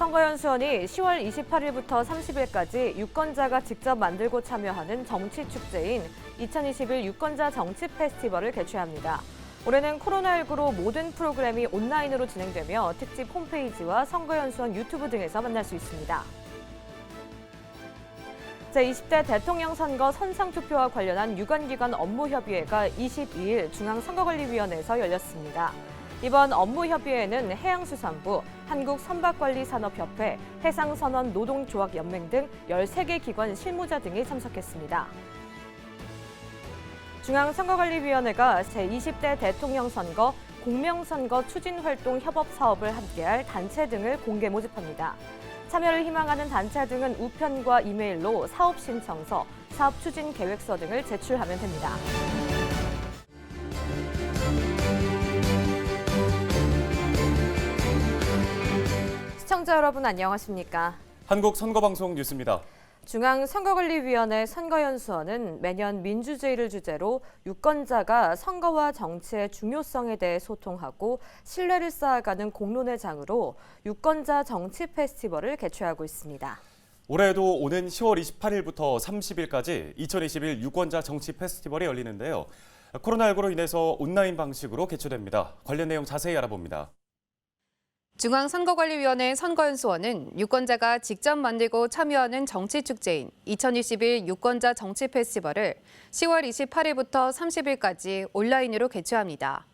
선거연수원이 10월 28일부터 30일까지 유권자가 직접 만들고 참여하는 정치 축제인 2021 유권자 정치 페스티벌을 개최합니다. 올해는 코로나19로 모든 프로그램이 온라인으로 진행되며 특집 홈페이지와 선거연수원 유튜브 등에서 만날 수 있습니다. 제20대 대통령 선거 선상투표와 관련한 유관기관 업무협의회가 22일 중앙선거관리위원회에서 열렸습니다. 이번 업무협의회는 해양수산부, 한국선박관리산업협회, 해상선원노동조합연맹 등 13개 기관 실무자 등이 참석했습니다. 중앙선거관리위원회가 제20대 대통령 선거, 공명선거 추진활동 협업사업을 함께할 단체 등을 공개 모집합니다. 참여를 희망하는 단체 등은 우편과 이메일로 사업신청서, 사업추진계획서 등을 제출하면 됩니다. 시청자 여러분 안녕하십니까? 한국선거방송 뉴스입니다. 중앙선거관리위원회 선거연수원은 매년 민주주의를 주제로 유권자가 선거와 정치의 중요성에 대해 소통하고 신뢰를 쌓아가는 공론의 장으로 유권자 정치 페스티벌을 개최하고 있습니다. 올해도 오는 10월 28일부터 30일까지 2021 유권자 정치 페스티벌이 열리는데요. 코로나19로 인해서 온라인 방식으로 개최됩니다. 관련 내용 자세히 알아봅니다. 중앙선거관리위원회 선거연수원은 유권자가 직접 만들고 참여하는 정치축제인 2021 유권자 정치 페스티벌을 10월 28일부터 30일까지 온라인으로 개최합니다.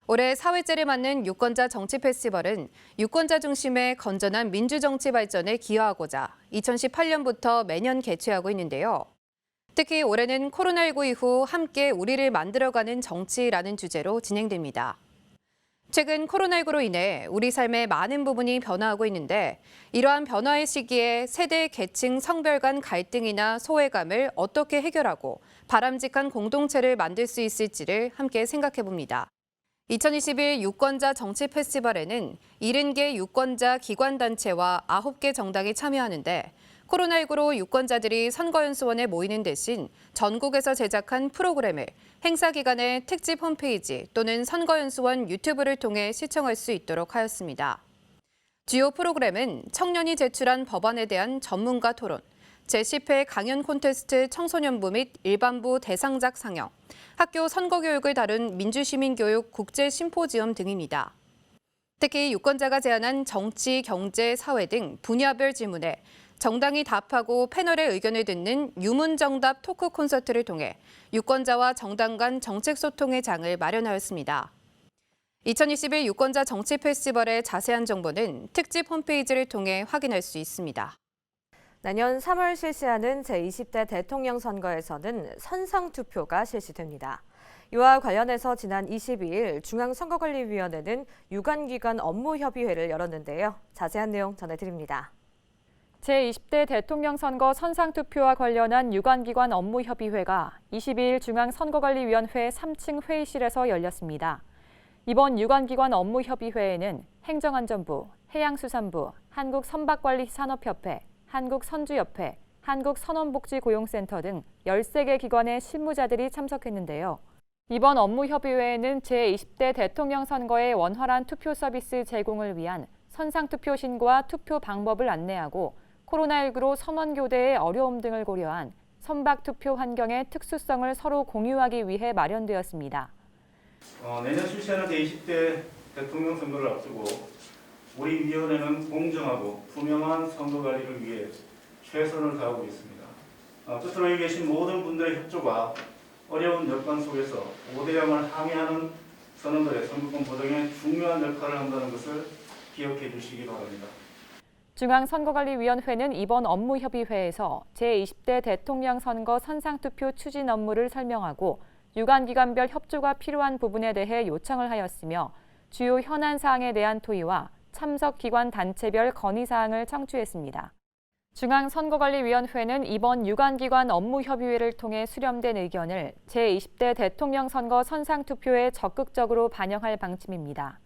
올해 4회째를 맞는 유권자 정치 페스티벌은 유권자 중심의 건전한 민주정치 발전에 기여하고자 2018년부터 매년 개최하고 있는데요. 특히 올해는 코로나19 이후 함께 우리를 만들어가는 정치라는 주제로 진행됩니다. 최근 코로나19로 인해 우리 삶의 많은 부분이 변화하고 있는데 이러한 변화의 시기에 세대, 계층, 성별 간 갈등이나 소외감을 어떻게 해결하고 바람직한 공동체를 만들 수 있을지를 함께 생각해 봅니다. 2021 유권자 정치 페스티벌에는 70개 유권자 기관단체와 9개 정당이 참여하는데 코로나19로 유권자들이 선거연수원에 모이는 대신 전국에서 제작한 프로그램을 행사 기간의 특집 홈페이지 또는 선거연수원 유튜브를 통해 시청할 수 있도록 하였습니다. 주요 프로그램은 청년이 제출한 법안에 대한 전문가 토론, 제10회 강연 콘테스트 청소년부 및 일반부 대상작 상영, 학교 선거교육을 다룬 민주시민교육 국제심포지엄 등입니다. 특히 유권자가 제안한 정치, 경제, 사회 등 분야별 질문에 정당이 답하고 패널의 의견을 듣는 유문정답 토크 콘서트를 통해 유권자와 정당 간 정책 소통의 장을 마련하였습니다. 2021 유권자 정치 페스티벌의 자세한 정보는 특집 홈페이지를 통해 확인할 수 있습니다. 내년 3월 실시하는 제20대 대통령 선거에서는 선상투표가 실시됩니다. 이와 관련해서 지난 22일 중앙선거관리위원회는 유관기관 업무협의회를 열었는데요. 자세한 내용 전해드립니다. 제20대 대통령 선거 선상투표와 관련한 유관기관 업무협의회가 22일 중앙선거관리위원회 3층 회의실에서 열렸습니다. 이번 유관기관 업무협의회에는 행정안전부, 해양수산부, 한국선박관리산업협회, 한국선주협회, 한국선원복지고용센터 등 13개 기관의 실무자들이 참석했는데요. 이번 업무협의회에는 제20대 대통령 선거의 원활한 투표 서비스 제공을 위한 선상투표 신고와 투표 방법을 안내하고 코로나19로 선원교대의 어려움 등을 고려한 선박투표 환경의 특수성을 서로 공유하기 위해 마련되었습니다. 내년 실시하는 제20대 대통령 선거를 앞두고 우리 위원회는 공정하고 투명한 선거 관리를 위해 최선을 다하고 있습니다. 끝으로 여기 계신 모든 분들의 협조가 어려운 여건 속에서 5대양을 항해하는 선원들의 선거권 보장에 중요한 역할을 한다는 것을 기억해 주시기 바랍니다. 중앙선거관리위원회는 이번 업무협의회에서 제20대 대통령 선거 선상투표 추진 업무를 설명하고 유관기관별 협조가 필요한 부분에 대해 요청을 하였으며 주요 현안 사항에 대한 토의와 참석 기관 단체별 건의 사항을 청취했습니다. 중앙선거관리위원회는 이번 유관기관 업무협의회를 통해 수렴된 의견을 제20대 대통령 선거 선상투표에 적극적으로 반영할 방침입니다.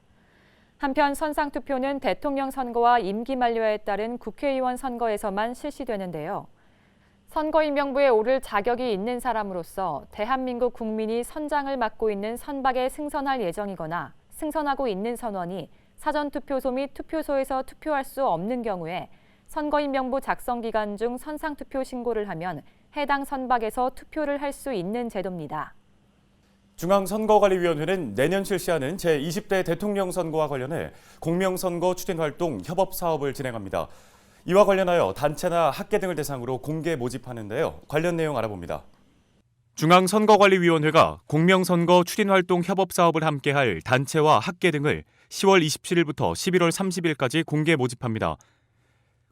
한편 선상투표는 대통령 선거와 임기 만료에 따른 국회의원 선거에서만 실시되는데요. 선거인명부에 오를 자격이 있는 사람으로서 대한민국 국민이 선장을 맡고 있는 선박에 승선할 예정이거나 승선하고 있는 선원이 사전투표소 및 투표소에서 투표할 수 없는 경우에 선거인명부 작성 기간 중 선상투표 신고를 하면 해당 선박에서 투표를 할 수 있는 제도입니다. 중앙선거관리위원회는 내년 실시하는 제20대 대통령 선거와 관련해 공명선거 추진 활동 협업 사업을 진행합니다. 이와 관련하여 단체나 학계 등을 대상으로 공개 모집하는데요. 관련 내용 알아봅니다. 중앙선거관리위원회가 공명선거 추진 활동 협업 사업을 함께할 단체와 학계 등을 10월 27일부터 11월 30일까지 공개 모집합니다.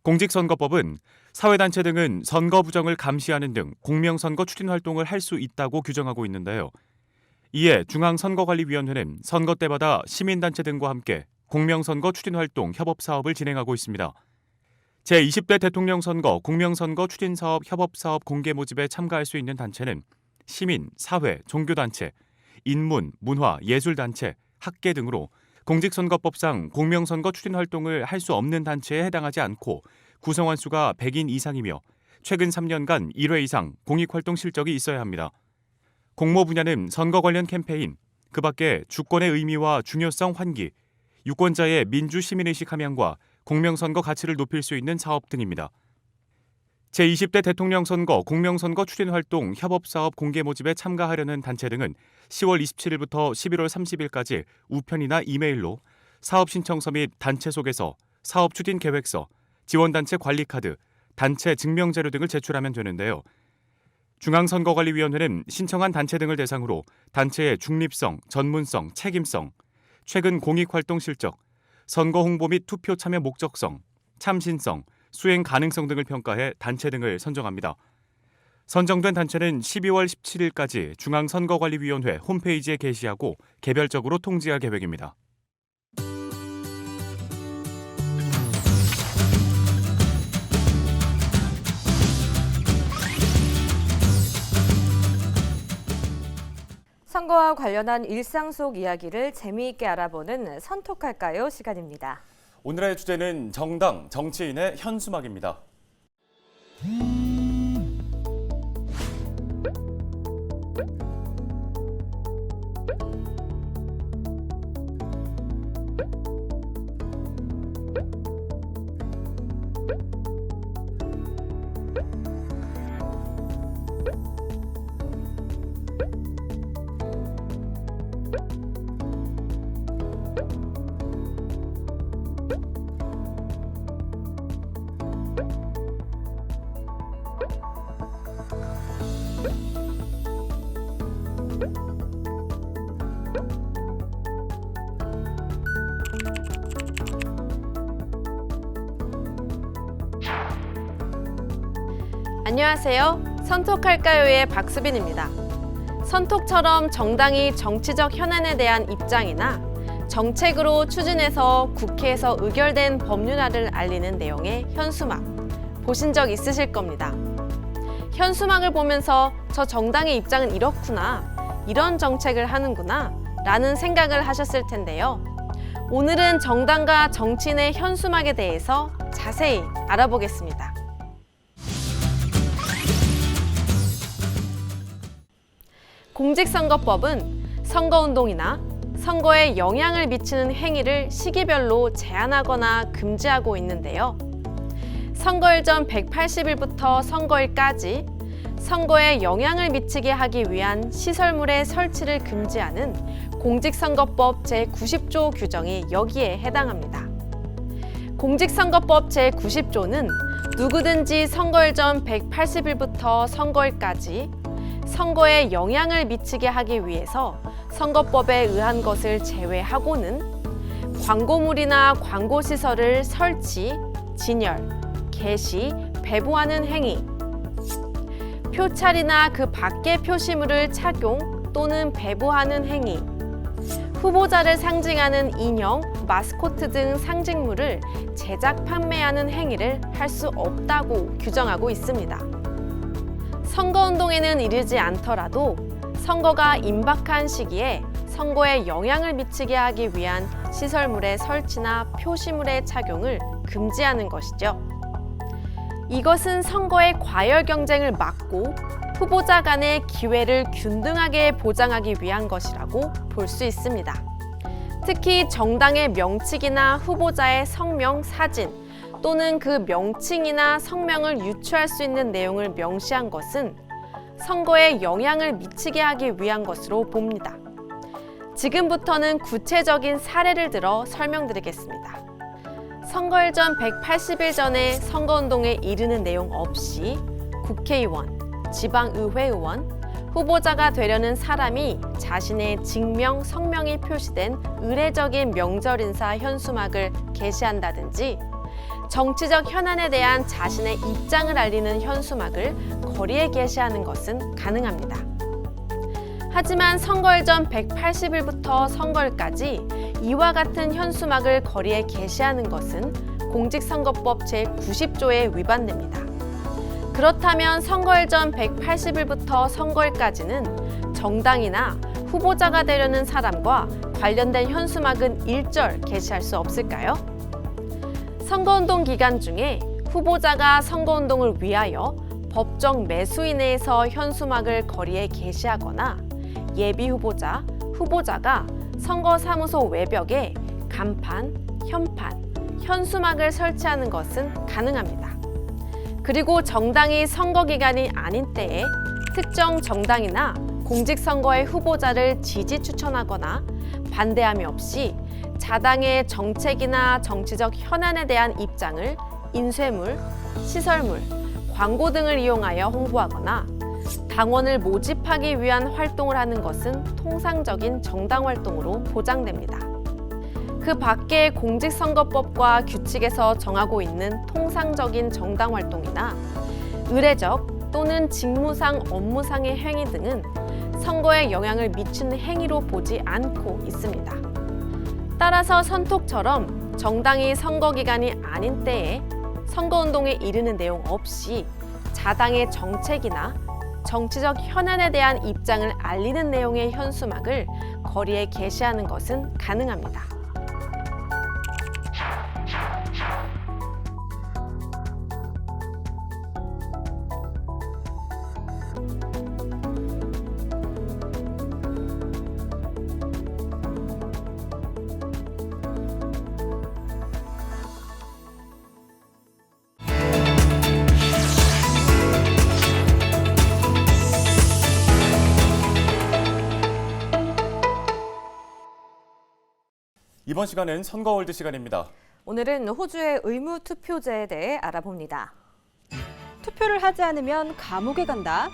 공직선거법은 사회단체 등은 선거 부정을 감시하는 등 공명선거 추진 활동을 할 수 있다고 규정하고 있는데요. 이에 중앙선거관리위원회는 선거 때마다 시민단체 등과 함께 공명선거 추진 활동 협업 사업을 진행하고 있습니다. 제20대 대통령 선거 공명선거 추진 사업 협업 사업 공개 모집에 참가할 수 있는 단체는 시민, 사회, 종교단체, 인문, 문화, 예술단체, 학계 등으로 공직선거법상 공명선거 추진 활동을 할 수 없는 단체에 해당하지 않고 구성원 수가 100인 이상이며 최근 3년간 1회 이상 공익활동 실적이 있어야 합니다. 공모 분야는 선거 관련 캠페인, 그 밖에 주권의 의미와 중요성 환기, 유권자의 민주 시민의식 함양과 공명선거 가치를 높일 수 있는 사업 등입니다. 제20대 대통령 선거 공명선거 추진 활동 협업사업 공개 모집에 참가하려는 단체 등은 10월 27일부터 11월 30일까지 우편이나 이메일로 사업 신청서 및 단체 소개서, 사업 추진 계획서, 지원단체 관리카드, 단체 증명자료 등을 제출하면 되는데요. 중앙선거관리위원회는 신청한 단체 등을 대상으로 단체의 중립성, 전문성, 책임성, 최근 공익활동 실적, 선거 홍보 및 투표 참여 목적성, 참신성, 수행 가능성 등을 평가해 단체 등을 선정합니다. 선정된 단체는 12월 17일까지 중앙선거관리위원회 홈페이지에 게시하고 개별적으로 통지할 계획입니다. 선거와 관련한 일상 속 이야기를 재미있게 알아보는 선톡할까요? 시간입니다. 오늘의 주제는 정당, 정치인의 현수막입니다. 안녕하세요. 선톡할까요의 박수빈입니다. 선톡처럼 정당이 정치적 현안에 대한 입장이나 정책으로 추진해서 국회에서 의결된 법률안을 알리는 내용의 현수막 보신 적 있으실 겁니다. 현수막을 보면서 저 정당의 입장은 이렇구나, 이런 정책을 하는구나 라는 생각을 하셨을 텐데요. 오늘은 정당과 정치인의 현수막에 대해서 자세히 알아보겠습니다. 공직선거법은 선거운동이나 선거에 영향을 미치는 행위를 시기별로 제한하거나 금지하고 있는데요. 선거일 전 180일부터 선거일까지 선거에 영향을 미치게 하기 위한 시설물의 설치를 금지하는 공직선거법 제90조 규정이 여기에 해당합니다. 공직선거법 제90조는 누구든지 선거일 전 180일부터 선거일까지 선거에 영향을 미치게 하기 위해서 선거법에 의한 것을 제외하고는 광고물이나 광고시설을 설치, 진열, 게시, 배부하는 행위, 표찰이나 그 밖의 표시물을 착용 또는 배부하는 행위, 후보자를 상징하는 인형, 마스코트 등 상징물을 제작, 판매하는 행위를 할 수 없다고 규정하고 있습니다. 선거운동에는 이르지 않더라도 선거가 임박한 시기에 선거에 영향을 미치게 하기 위한 시설물의 설치나 표시물의 착용을 금지하는 것이죠. 이것은 선거의 과열 경쟁을 막고 후보자 간의 기회를 균등하게 보장하기 위한 것이라고 볼 수 있습니다. 특히 정당의 명칭이나 후보자의 성명, 사진 또는 그 명칭이나 성명을 유추할 수 있는 내용을 명시한 것은 선거에 영향을 미치게 하기 위한 것으로 봅니다. 지금부터는 구체적인 사례를 들어 설명드리겠습니다. 선거일 전 180일 전에 선거운동에 이르는 내용 없이 국회의원, 지방의회의원, 후보자가 되려는 사람이 자신의 직명, 성명이 표시된 의례적인 명절 인사 현수막을 게시한다든지 정치적 현안에 대한 자신의 입장을 알리는 현수막을 거리에 게시하는 것은 가능합니다. 하지만 선거일 전 180일부터 선거일까지 이와 같은 현수막을 거리에 게시하는 것은 공직선거법 제90조에 위반됩니다. 그렇다면 선거일 전 180일부터 선거일까지는 정당이나 후보자가 되려는 사람과 관련된 현수막은 일절 게시할 수 없을까요? 선거운동 기간 중에 후보자가 선거운동을 위하여 법정 매수 이내에서 현수막을 거리에 게시하거나 예비 후보자, 후보자가 선거사무소 외벽에 간판, 현판, 현수막을 설치하는 것은 가능합니다. 그리고 정당이 선거 기간이 아닌 때에 특정 정당이나 공직선거의 후보자를 지지 추천하거나 반대함이 없이 자당의 정책이나 정치적 현안에 대한 입장을 인쇄물, 시설물, 광고 등을 이용하여 홍보하거나 당원을 모집하기 위한 활동을 하는 것은 통상적인 정당 활동으로 보장됩니다. 그 밖에 공직선거법과 규칙에서 정하고 있는 통상적인 정당 활동이나 의례적 또는 직무상, 업무상의 행위 등은 선거에 영향을 미치는 행위로 보지 않고 있습니다. 따라서 선톡처럼 정당이 선거 기간이 아닌 때에 선거운동에 이르는 내용 없이 자당의 정책이나 정치적 현안에 대한 입장을 알리는 내용의 현수막을 거리에 게시하는 것은 가능합니다. 이번 시간은 선거월드 시간입니다. 오늘은 호주의 의무 투표제에 대해 알아봅니다. 투표를 하지 않으면 감옥에 간다.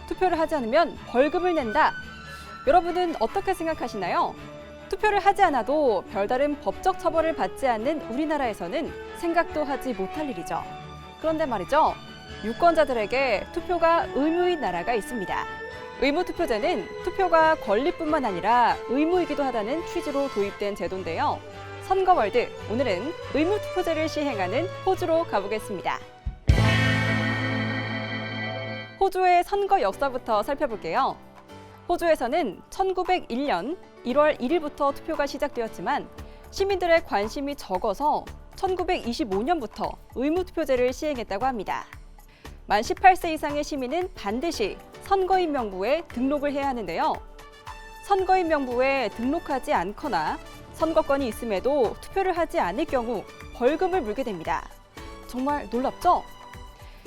투표를 하지 않으면 벌금을 낸다. 여러분은 어떻게 생각하시나요? 투표를 하지 않아도 별다른 법적 처벌을 받지 않는 우리나라에서는 생각도 하지 못할 일이죠. 그런데 말이죠. 유권자들에게 투표가 의무인 나라가 있습니다. 의무투표제는 투표가 권리뿐만 아니라 의무이기도 하다는 취지로 도입된 제도인데요. 선거월드, 오늘은 의무투표제를 시행하는 호주로 가보겠습니다. 호주의 선거 역사부터 살펴볼게요. 호주에서는 1901년 1월 1일부터 투표가 시작되었지만 시민들의 관심이 적어서 1925년부터 의무투표제를 시행했다고 합니다. 만 18세 이상의 시민은 반드시 선거인 명부에 등록을 해야 하는데요. 선거인 명부에 등록하지 않거나 선거권이 있음에도 투표를 하지 않을 경우 벌금을 물게 됩니다. 정말 놀랍죠?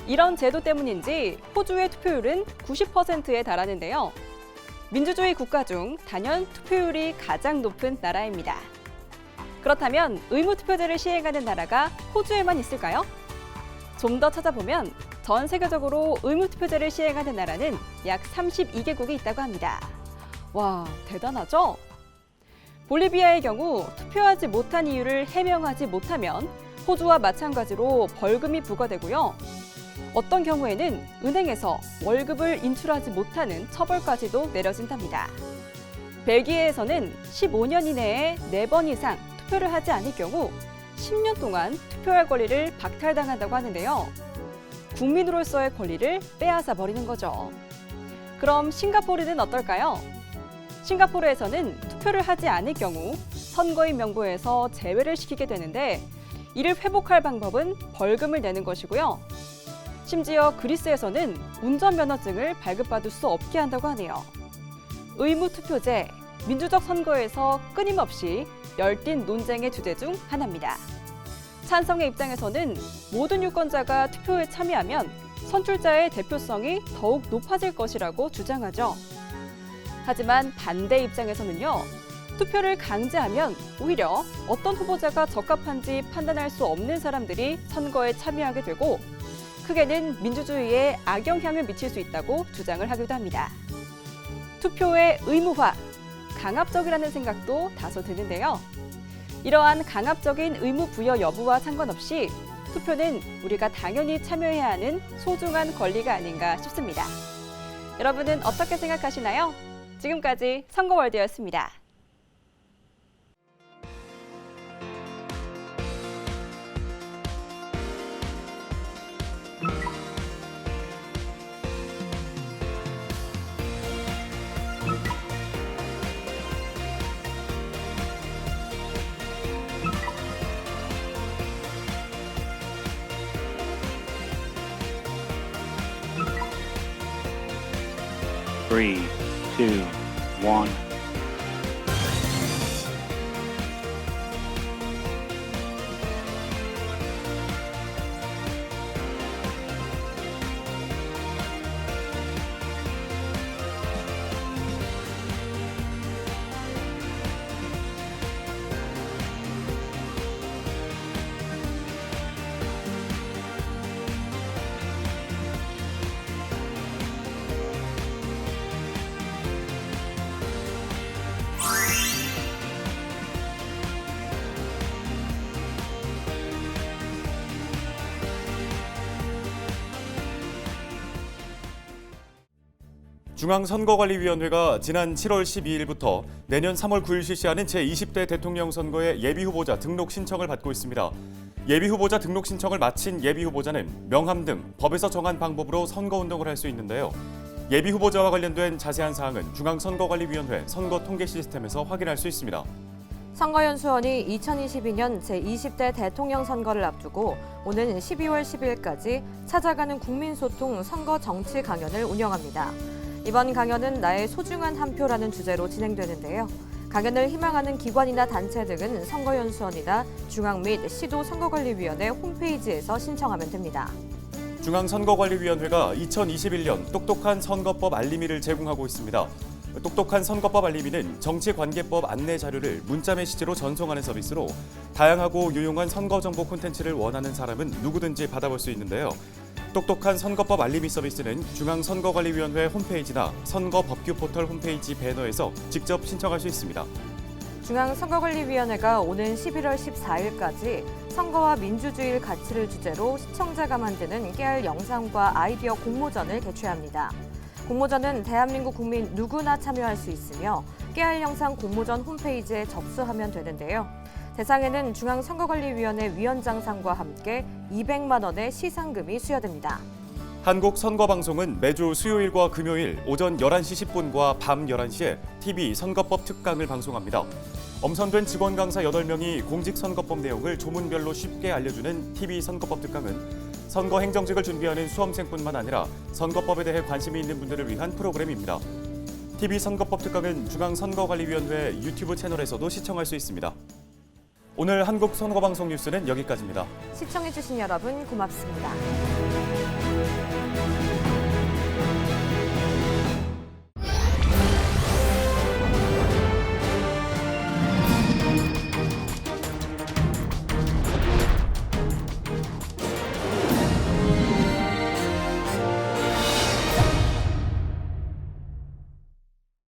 이런 제도 때문인지 호주의 투표율은 90%에 달하는데요. 민주주의 국가 중 단연 투표율이 가장 높은 나라입니다. 그렇다면 의무투표제를 시행하는 나라가 호주에만 있을까요? 좀 더 찾아보면 전 세계적으로 의무투표제를 시행하는 나라는 약 32개국이 있다고 합니다. 와, 대단하죠? 볼리비아의 경우 투표하지 못한 이유를 해명하지 못하면 호주와 마찬가지로 벌금이 부과되고요. 어떤 경우에는 은행에서 월급을 인출하지 못하는 처벌까지도 내려진답니다. 벨기에에서는 15년 이내에 4번 이상 투표를 하지 않을 경우 10년 동안 투표할 권리를 박탈당한다고 하는데요. 국민으로서의 권리를 빼앗아 버리는 거죠. 그럼 싱가포르는 어떨까요? 싱가포르에서는 투표를 하지 않을 경우 선거인 명부에서 제외를 시키게 되는데 이를 회복할 방법은 벌금을 내는 것이고요. 심지어 그리스에서는 운전면허증을 발급받을 수 없게 한다고 하네요. 의무투표제, 민주적 선거에서 끊임없이 열띤 논쟁의 주제 중 하나입니다. 찬성의 입장에서는 모든 유권자가 투표에 참여하면 선출자의 대표성이 더욱 높아질 것이라고 주장하죠. 하지만 반대 입장에서는요, 투표를 강제하면 오히려 어떤 후보자가 적합한지 판단할 수 없는 사람들이 선거에 참여하게 되고 크게는 민주주의에 악영향을 미칠 수 있다고 주장을 하기도 합니다. 투표의 의무화, 강압적이라는 생각도 다소 드는데요. 이러한 강압적인 의무 부여 여부와 상관없이 투표는 우리가 당연히 참여해야 하는 소중한 권리가 아닌가 싶습니다. 여러분은 어떻게 생각하시나요? 지금까지 선거월드였습니다. Three, two, one. 중앙선거관리위원회가 지난 7월 12일부터 내년 3월 9일 실시하는 제20대 대통령 선거의 예비후보자 등록 신청을 받고 있습니다. 예비후보자 등록 신청을 마친 예비후보자는 명함 등 법에서 정한 방법으로 선거운동을 할 수 있는데요. 예비후보자와 관련된 자세한 사항은 중앙선거관리위원회 선거통계 시스템에서 확인할 수 있습니다. 선거연수원이 2022년 제20대 대통령 선거를 앞두고 오는 12월 10일까지 찾아가는 국민소통 선거 정치 강연을 운영합니다. 이번 강연은 나의 소중한 한 표라는 주제로 진행되는데요. 강연을 희망하는 기관이나 단체 등은 선거연수원이나 중앙 및 시도 선거관리위원회 홈페이지에서 신청하면 됩니다. 중앙선거관리위원회가 2021년 똑똑한 선거법 알림이를 제공하고 있습니다. 똑똑한 선거법 알림이는 정치관계법 안내 자료를 문자 메시지로 전송하는 서비스로 다양하고 유용한 선거 정보 콘텐츠를 원하는 사람은 누구든지 받아볼 수 있는데요. 똑똑한 선거법 알림이 서비스는 중앙선거관리위원회 홈페이지나 선거법규 포털 홈페이지 배너에서 직접 신청할 수 있습니다. 중앙선거관리위원회가 오는 11월 14일까지 선거와 민주주의의 가치를 주제로 시청자가 만드는 깨알 영상과 아이디어 공모전을 개최합니다. 공모전은 대한민국 국민 누구나 참여할 수 있으며 깨알 영상 공모전 홈페이지에 접수하면 되는데요. 대상에는 중앙선거관리위원회 위원장상과 함께 200만 원의 시상금이 수여됩니다. 한국선거방송은 매주 수요일과 금요일 오전 11시 10분과 밤 11시에 TV 선거법 특강을 방송합니다. 엄선된 직원 강사 8명이 공직선거법 내용을 조문별로 쉽게 알려주는 TV 선거법 특강은 선거 행정직을 준비하는 수험생뿐만 아니라 선거법에 대해 관심이 있는 분들을 위한 프로그램입니다. TV 선거법 특강은 중앙선거관리위원회 유튜브 채널에서도 시청할 수 있습니다. 오늘 한국선거방송 뉴스는 여기까지입니다. 시청해주신 여러분 고맙습니다.